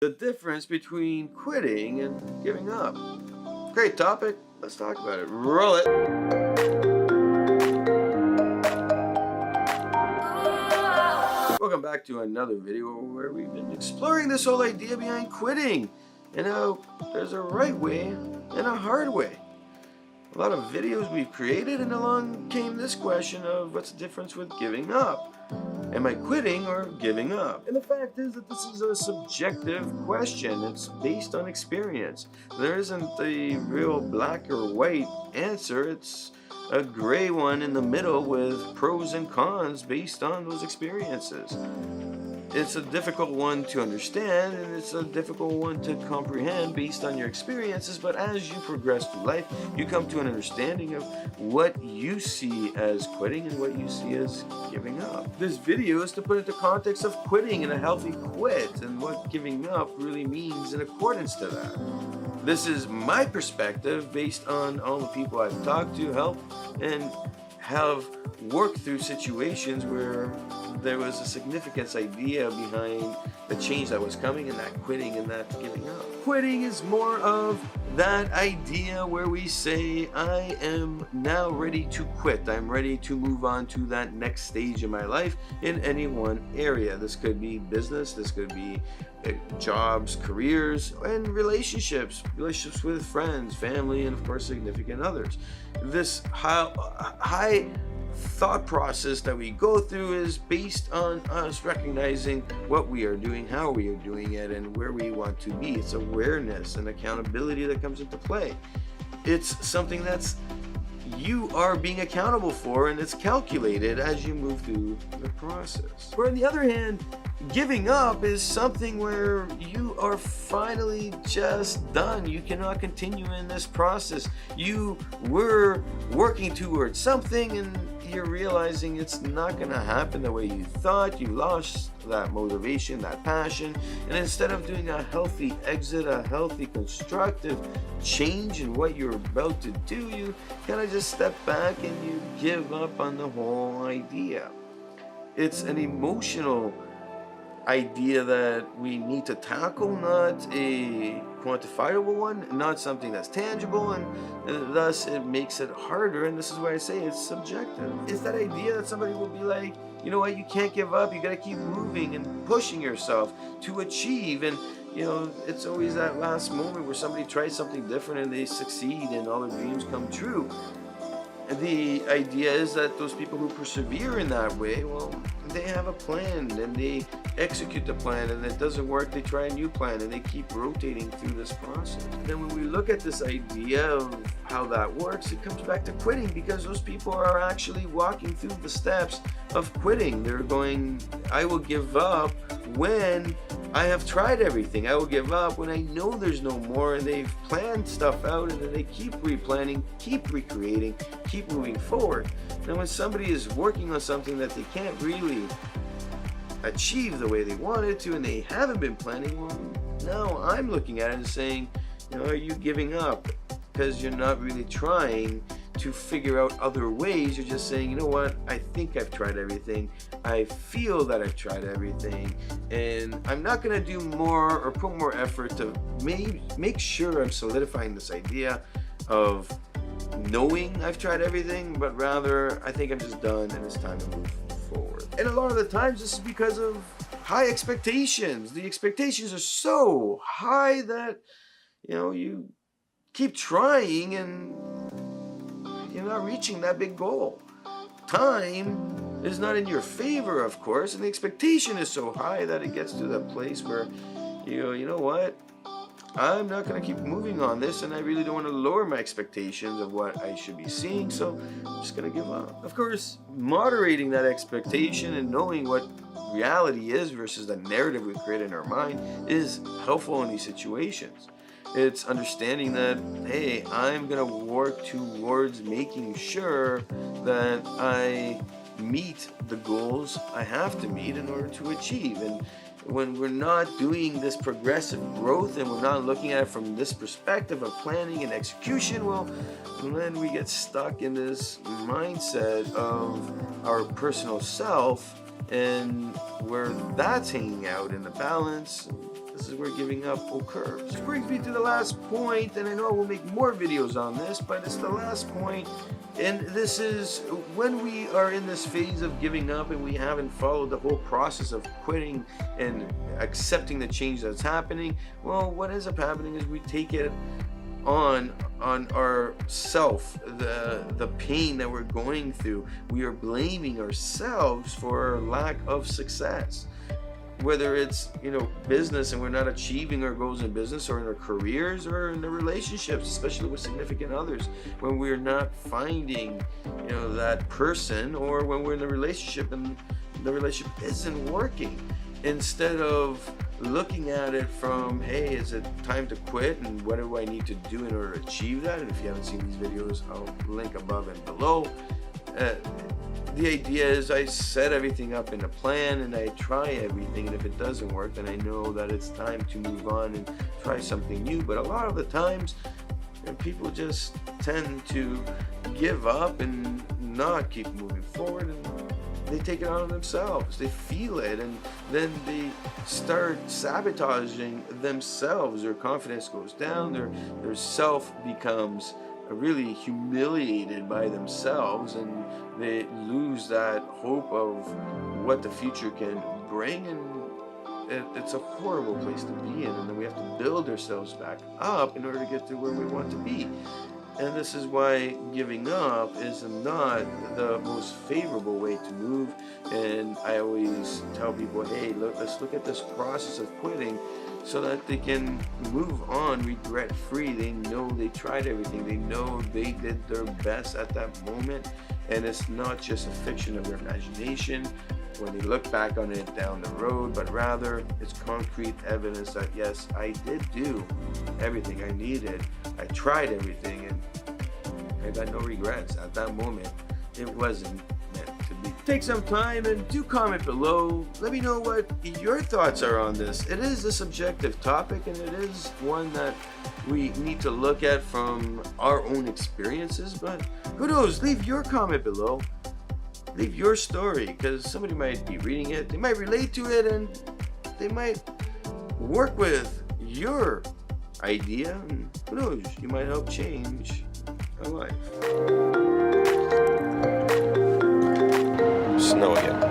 The difference between quitting and giving up. Great topic. Let's talk about it. Roll it. Welcome back to another video where we've been exploring this whole idea behind quitting and how there's a right way and a hard way. A lot of videos we've created, and along came this question of what's the difference with giving up? Am I quitting or giving up? And the fact is that this is a subjective question. It's based on experience. There isn't a real black or white answer. It's a gray one in the middle with pros and cons based on those experiences. It's a difficult one to understand, and it's a difficult one to comprehend based on your experiences, but as you progress through life, you come to an understanding of what you see as quitting and what you see as giving up. This video is to put into context of quitting and a healthy quit, and what giving up really means in accordance to that. This is my perspective based on all the people I've talked to, helped, and have worked through situations where there was a significance idea behind the change that was coming, and that quitting and that giving up. Quitting is more of that idea where we say, I am now ready to quit. I'm ready to move on to that next stage in my life in any one area. This could be business, this could be jobs, careers, and relationships with friends, family, and of course significant others. This high thought process that we go through is based on us recognizing what we are doing, how we are doing it, and where we want to be. It's awareness and accountability that comes into play. It's something that's you are being accountable for, and it's calculated as you move through the process. Where on the other hand, giving up is something where you are finally just done. You cannot continue in this process. You were working towards something and you're realizing it's not going to happen the way you thought. You lost that motivation, that passion, and instead of doing a healthy exit, a healthy constructive change in what you're about to do, you kind of just step back and you give up on the whole idea. It's an emotional idea that we need to tackle, not a quantifiable one, not something that's tangible, and thus it makes it harder. And this is why I say it's subjective. It's that idea that somebody will be like, you know what, you can't give up, you got to keep moving and pushing yourself to achieve. And you know, it's always that last moment where somebody tries something different and they succeed and all their dreams come true. The idea is that those people who persevere in that way, well, they have a plan and they execute the plan, and it doesn't work, they try a new plan, and they keep rotating through this process. And then when we look at this idea of how that works, it comes back to quitting, because those people are actually walking through the steps of quitting. They're going, I will give up when I have tried everything. I will give up when I know there's no more, and they've planned stuff out, and then they keep replanning, keep recreating, keep moving forward. Now when somebody is working on something that they can't really achieve the way they wanted to, and they haven't been planning, well, now I'm looking at it and saying, you know, are you giving up because you're not really trying to figure out other ways? You're just saying, you know what, I think I've tried everything, I feel that I've tried everything, and I'm not going to do more or put more effort to make sure I'm solidifying this idea of knowing I've tried everything, but rather I think I'm just done and it's time to move forward. And a lot of the times this is because of high expectations. The expectations are so high that, you know, you keep trying and you're not reaching that big goal. Time is not in your favor, of course, and the expectation is so high that it gets to the place where you know what, I'm not going to keep moving on this, and I really don't want to lower my expectations of what I should be seeing, so I'm just going to give up. Of course, moderating that expectation and knowing what reality is versus the narrative we create in our mind is helpful in these situations. It's understanding that, hey, I'm going to work towards making sure that I meet the goals I have to meet in order to achieve. And when we're not doing this progressive growth and we're not looking at it from this perspective of planning and execution, well, then we get stuck in this mindset of our personal self, and where that's hanging out in the balance, This is where giving up occurs. Which brings me to the last point, and I know I will make more videos on this, but it's the last point. And this is when we are in this phase of giving up and we haven't followed the whole process of quitting and accepting the change that's happening. Well, what ends up happening is we take it on ourself, the pain that we're going through. We are blaming ourselves for our lack of success. Whether it's, business and we're not achieving our goals in business, or in our careers, or in the relationships, especially with significant others, when we're not finding, that person, or when we're in a relationship and the relationship isn't working. Instead of looking at it from, hey, is it time to quit, and what do I need to do in order to achieve that? And if you haven't seen these videos, I'll link above and below. The idea is I set everything up in a plan and I try everything, and if it doesn't work, then I know that it's time to move on and try something new. But a lot of the times, people just tend to give up and not keep moving forward, and they take it on themselves. They feel it, and then they start sabotaging themselves. Their confidence goes down, their self becomes really humiliated by themselves, and they lose that hope of what the future can bring, and it's a horrible place to be in. And then we have to build ourselves back up in order to get to where we want to be. And this is why giving up is not the most favorable way to move. And I always tell people, hey, let's look at this process of quitting so that they can move on regret-free. They know they tried everything. They know they did their best at that moment. And it's not just a fiction of their imagination when they look back on it down the road, but rather it's concrete evidence that, yes, I did do everything I needed. I tried everything, and I got no regrets. At that moment, it wasn't meant to be. Take some time and do comment below. Let me know what your thoughts are on this. It is a subjective topic, and it is one that we need to look at from our own experiences, but who knows? Leave your comment below. Leave your story, because somebody might be reading it, they might relate to it, and they might work with your idea, and who knows, you might help change a life. Snow again.